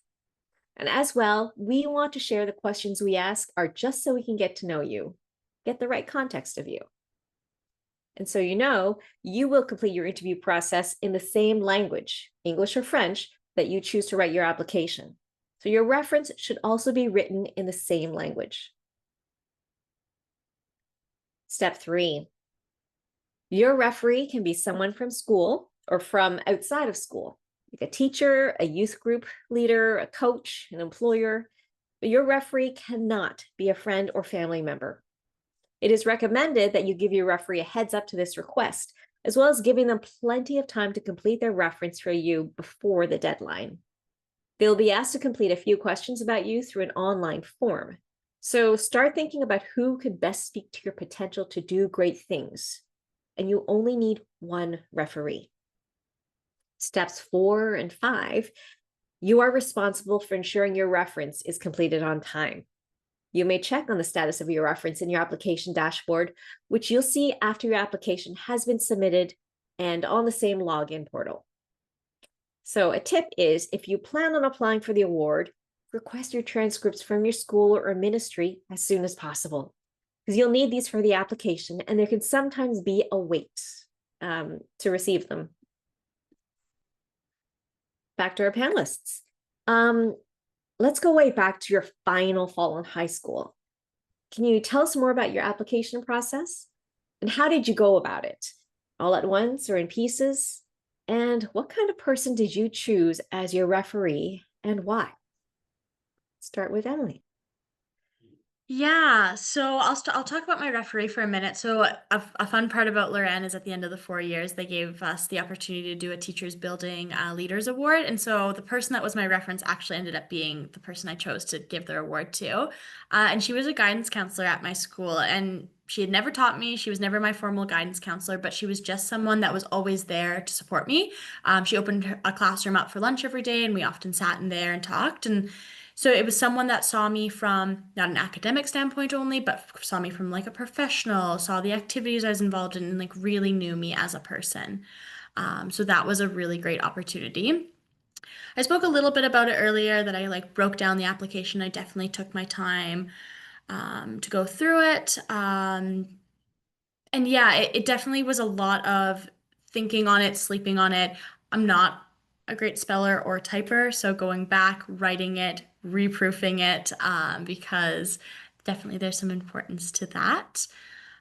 And as well, we want to share the questions we ask are just so we can get to know you, get the right context of you. And so you will complete your interview process in the same language, English or French, that you choose to write your application. So your reference should also be written in the same language. Step 3, your referee can be someone from school or from outside of school, like a teacher, a youth group leader, a coach, an employer, but your referee cannot be a friend or family member. It is recommended that you give your referee a heads up to this request, as well as giving them plenty of time to complete their reference for you before the deadline. They'll be asked to complete a few questions about you through an online form. So start thinking about who could best speak to your potential to do great things. And you only need one referee. Steps 4 and 5, you are responsible for ensuring your reference is completed on time. You may check on the status of your reference in your application dashboard, which you'll see after your application has been submitted and on the same login portal. So a tip is, if you plan on applying for the award, request your transcripts from your school or ministry as soon as possible, because you'll need these for the application, and there can sometimes be a wait to receive them. Back to our panelists. Let's go way back to your final fall in high school. Can you tell us more about your application process? And how did you go about it? All at once or in pieces? And what kind of person did you choose as your referee and why? Start with Emily. Yeah, so I'll talk about my referee for a minute. So a fun part about Loran is at the end of the 4 years, they gave us the opportunity to do a Teachers Building Leaders Award. And so the person that was my reference actually ended up being the person I chose to give their award to. And she was a guidance counselor at my school, and she had never taught me. She was never my formal guidance counselor, but she was just someone that was always there to support me. She opened a classroom up for lunch every day, and we often sat in there and talked. And so it was someone that saw me from not an academic standpoint only, but saw me from like a professional, saw the activities I was involved in, and like really knew me as a person. So that was a really great opportunity. I spoke a little bit about it earlier that I like broke down the application. I definitely took my time to go through it. And yeah, it definitely was a lot of thinking on it, sleeping on it. I'm not a great speller or typer, so going back, writing it, reproofing it, because definitely there's some importance to that.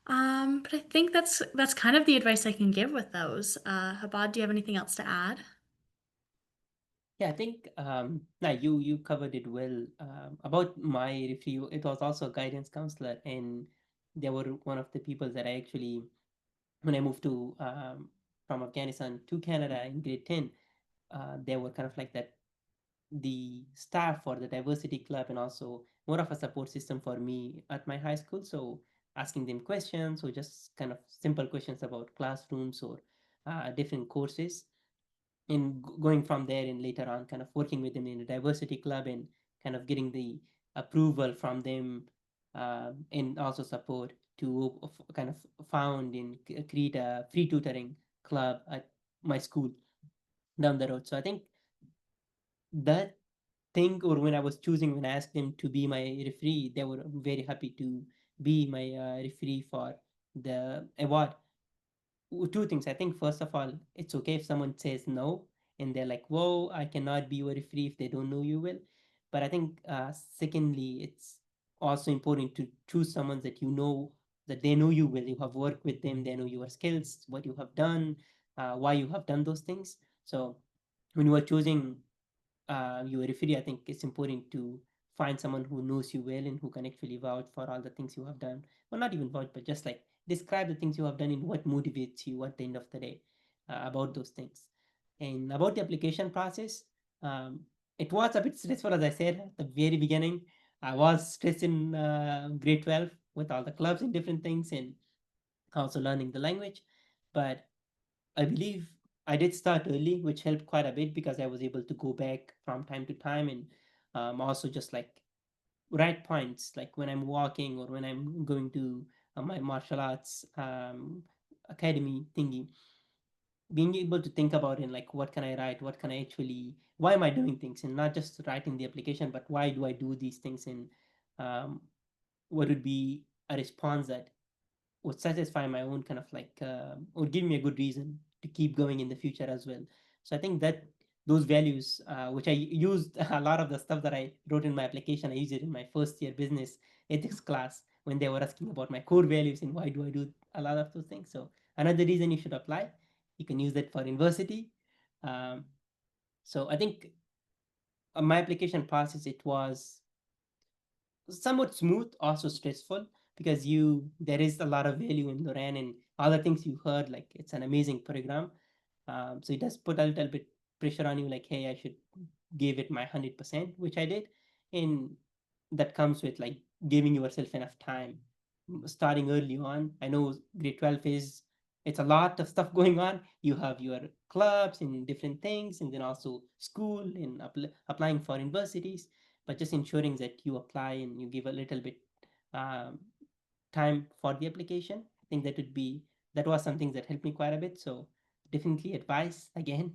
But I think that's kind of the advice I can give with those. Habad, do you have anything else to add? Yeah, I think now you covered it well. About my review, it was also a guidance counselor, and they were one of the people that I actually, when I moved to from Afghanistan to Canada in grade 10, they were kind of like that, the staff for the diversity club, and also more of a support system for me at my high school. So asking them questions, or just kind of simple questions about classrooms or different courses, and going from there, and later on kind of working with them in a diversity club and kind of getting the approval from them, and also support to kind of found and create a free tutoring club at my school down the road. So I think that thing, or when I was choosing, when I asked them to be my referee, they were very happy to be my referee for the award. Two things. I think first of all, it's okay if someone says no and they're like, "Whoa, I cannot be your referee," if they don't know you well. But I think secondly, it's also important to choose someone that you know, that they know you well. You have worked with them. They know your skills, what you have done, why you have done those things. So when you are choosing your referee, I think it's important to find someone who knows you well and who can actually vouch for all the things you have done. Well, not even vouch, but just like describe the things you have done and what motivates you at the end of the day about those things. And about the application process, um, it was a bit stressful, as I said at the very beginning. I was stressed in grade 12 with all the clubs and different things and also learning the language. But I believe I did start early, which helped quite a bit because I was able to go back from time to time and also just like write points, like when I'm walking or when I'm going to my martial arts academy thingy, being able to think about it like what can I write, what can I actually, why am I doing things, and not just writing the application, but why do I do these things, and um, what would be a response that would satisfy my own kind of like or give me a good reason to keep going in the future as well. So I think that those values, which I used a lot of the stuff that I wrote in my application, I used it in my first year business ethics class when they were asking about my core values and why do I do a lot of those things. So another reason you should apply, you can use that for university. Um, so I think my application process, it was somewhat smooth, also stressful, because you there is a lot of value in Loran and all the things you heard. Like it's an amazing program, so it does put a little bit pressure on you. Like, hey, I should give it my 100%, which I did, and that comes with like giving yourself enough time, starting early on. I know grade 12 is it's a lot of stuff going on. You have your clubs and different things, and then also school and applying for universities, but just ensuring that you apply and you give a little bit um, time for the application. I think that was something that helped me quite a bit. So definitely advice again,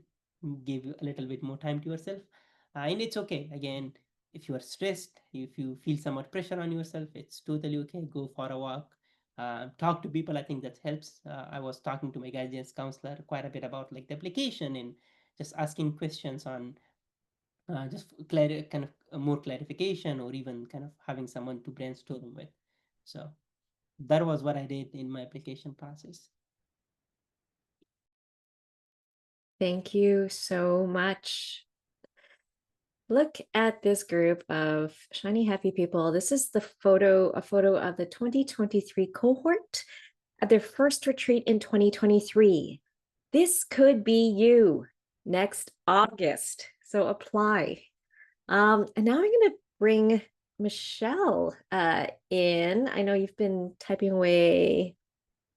give a little bit more time to yourself, and it's okay. Again, if you are stressed, if you feel somewhat pressure on yourself, it's totally okay. Go for a walk. Talk to people. I think that helps. I was talking to my guidance counselor quite a bit about like the application and just asking questions on just kind of more clarification or even kind of having someone to brainstorm with. So that was what I did in my application process. Thank you so much. Look at this group of shiny, happy people. This is a photo of the 2023 cohort at their first retreat in 2023. This could be you next August. So apply. And now I'm going to bring Michelle in. I know you've been typing away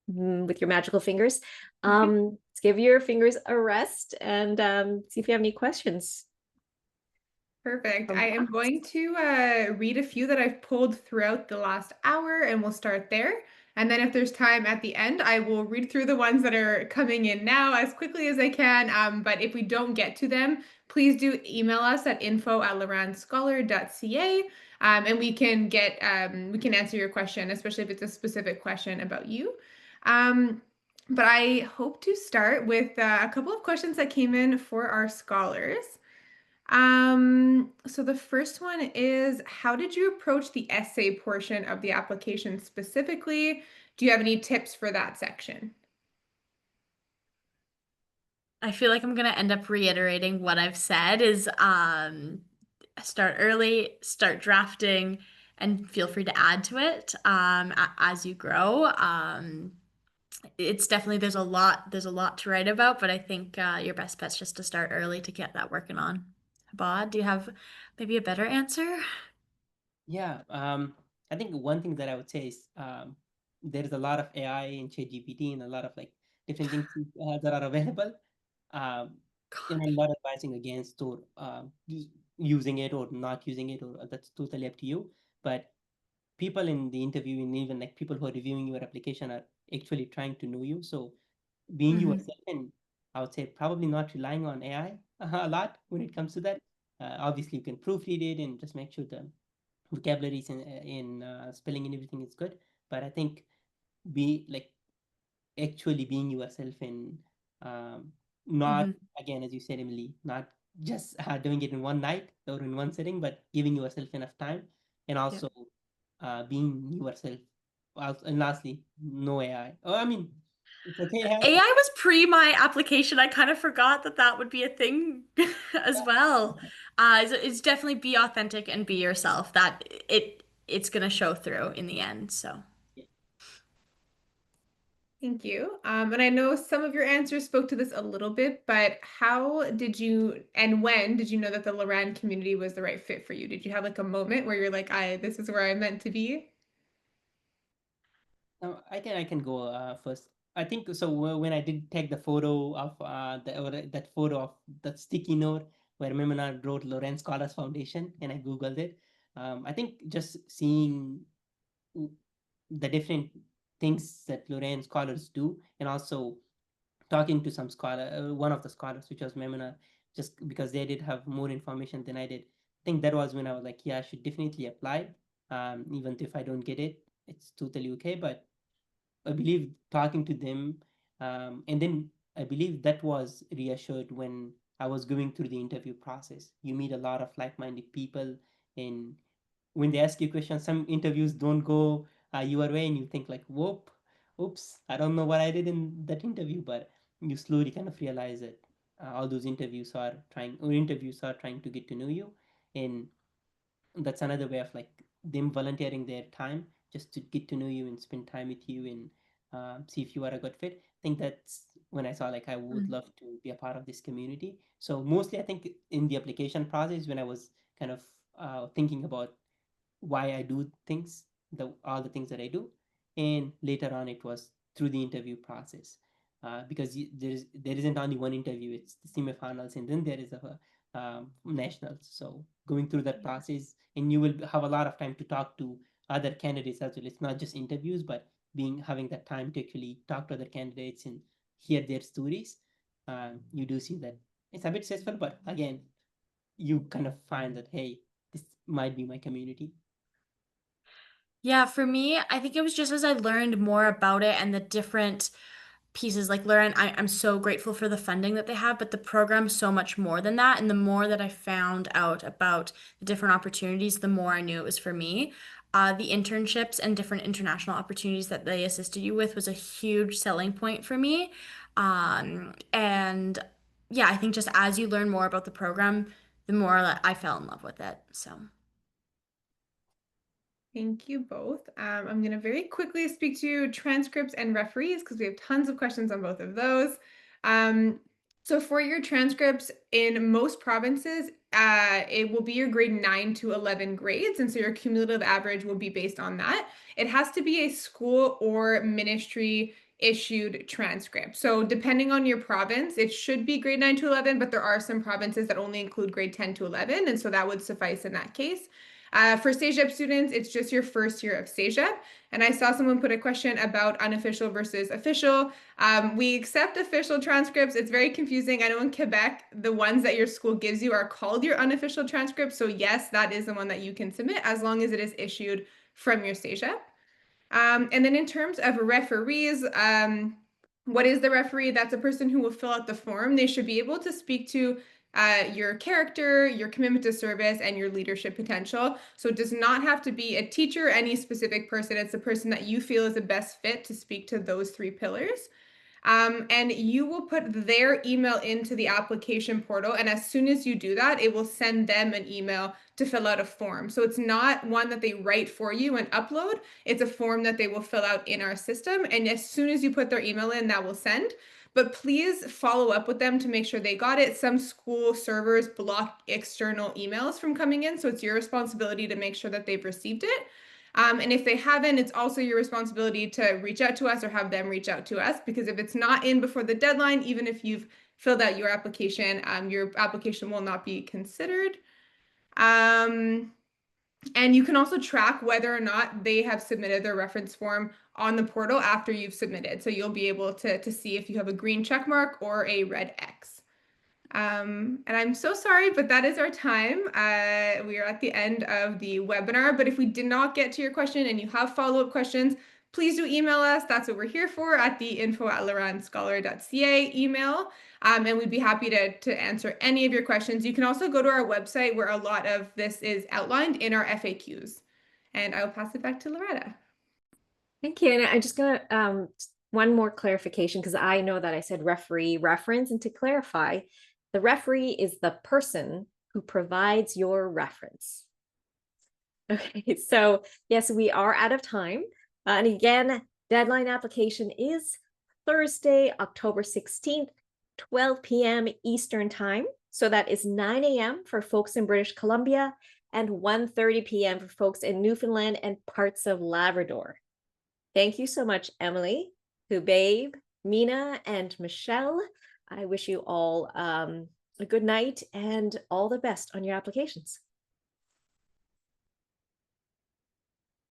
with your magical fingers. Let's give your fingers a rest and see if you have any questions. Perfect. I am going to read a few that I've pulled throughout the last hour, and we'll start there. And then if there's time at the end, I will read through the ones that are coming in now as quickly as I can. But if we don't get to them, please do email us at info@loranscholar.ca, and we can answer your question, especially if it's a specific question about you. But I hope to start with a couple of questions that came in for our scholars. So the first one is, how did you approach the essay portion of the application specifically? Do you have any tips for that section? I feel like I'm gonna end up reiterating what I've said is start early, start drafting, and feel free to add to it as you grow. It's definitely there's a lot to write about, but I think your best bet's just to start early to get that working on. Bod, do you have maybe a better answer? Yeah, I think one thing that I would say is there is a lot of AI in ChatGPT and a lot of like different things that are available. Um, and God. I'm not advising against or using it or not using it, or that's totally up to you. But people in the interview and even like people who are reviewing your application are actually trying to know you. So being Mm-hmm. yourself, and I would say probably not relying on AI a lot when it comes to that. Obviously, you can proofread it and just make sure the vocabularies in spelling and everything is good. But I think be like actually being yourself and um, not, Mm-hmm. again, as you said, Emily, not just doing it in one night or in one sitting, but giving yourself enough time and Yep. also being yourself. And lastly, no AI. Oh, I mean, It's okay, yeah. AI was pre my application. I kind of forgot that that would be a thing as well. It's definitely be authentic and be yourself. That it's gonna show through in the end. So. Thank you. And I know some of your answers spoke to this a little bit, but how did you and when did you know that the Loran community was the right fit for you? Did you have like a moment where you're like, this is where I'm meant to be? I can go first. I think so. When I did take the photo of that photo of that sticky note where Mimina wrote Loran Scholars Foundation, and I googled it. I think just seeing w- the different things that Loran Scholars do, and also talking to some scholar, one of the scholars, which was Memona, just because they did have more information than I did. I think that was when I was like, yeah, I should definitely apply. Even if I don't get it, it's totally okay. But I believe talking to them, and then I believe that was reassured when I was going through the interview process. You meet a lot of like-minded people, and when they ask you questions, some interviews don't go your way, and you think like, "Whoop, oops, I don't know what I did in that interview," but you slowly kind of realize that all those interviews are trying to get to know you, and that's another way of like them volunteering their time just to get to know you and spend time with you and see if you are a good fit. I think that's when I saw like I would Mm. love to be a part of this community. So mostly I think in the application process when I was kind of thinking about why I do things, all the things that I do, and later on it was through the interview process, because there isn't only one interview; it's the semifinals, and then there is a nationals. So going through that process, and you will have a lot of time to talk to other candidates as well. It's not just interviews, but having that time to actually talk to other candidates and hear their stories. You do see that it's a bit stressful, but again, you kind of find that hey, this might be my community. Yeah, for me, I think it was just as I learned more about it and the different pieces like Lauren, I'm so grateful for the funding that they have, but the program's so much more than that. And the more that I found out about the different opportunities, the more I knew it was for me. The internships and different international opportunities that they assisted you with was a huge selling point for me. And yeah, I think just as you learn more about the program, the more that I fell in love with it. So. Thank you both. I'm going to very quickly speak to transcripts and referees because we have tons of questions on both of those. Um, so for your transcripts in most provinces, it will be your grade 9 to 11 grades. And so your cumulative average will be based on that. It has to be a school or ministry issued transcript. So depending on your province, it should be grade 9 to 11, but there are some provinces that only include grade 10 to 11. And so that would suffice in that case. For CEGEP students, it's just your first year of CEGEP. And I saw someone put a question about unofficial versus official. We accept official transcripts. It's very confusing. I know in Quebec, the ones that your school gives you are called your unofficial transcripts. So yes, that is the one that you can submit as long as it is issued from your CEGEP. And then in terms of referees, what is the referee? That's a person who will fill out the form. They should be able to speak to your character, your commitment to service, and your leadership potential. So it does not have to be a teacher, any specific person. It's the person that you feel is the best fit to speak to those three pillars. And you will put their email into the application portal. And as soon as you do that, it will send them an email to fill out a form. So it's not one that they write for you and upload. It's a form that they will fill out in our system. And as soon as you put their email in, that will send. But please follow up with them to make sure they got it. Some school servers block external emails from coming in. So it's your responsibility to make sure that they've received it. And if they haven't, it's also your responsibility to reach out to us or have them reach out to us, because if it's not in before the deadline, even if you've filled out your application will not be considered. And you can also track whether or not they have submitted their reference form on the portal after you've submitted. So you'll be able to see if you have a green check mark or a red X. And I'm so sorry, but that is our time. We are at the end of the webinar, but if we did not get to your question and you have follow-up questions, please do email us. That's what we're here for at the info@loranscholar.ca email. And we'd be happy to answer any of your questions. You can also go to our website where a lot of this is outlined in our FAQs. And I will pass it back to Loretta. Thank you. And I'm just gonna one more clarification, because I know that I said referee reference, and to clarify, the referee is the person who provides your reference. Okay, so yes, we are out of time. And again, deadline application is Thursday, October 16th, 12 p.m. Eastern time. So that is 9 a.m. for folks in British Columbia and 1:30 p.m. for folks in Newfoundland and parts of Labrador. Thank you so much, Emily, Hubabe, Mina, and Michelle. I wish you all a good night and all the best on your applications.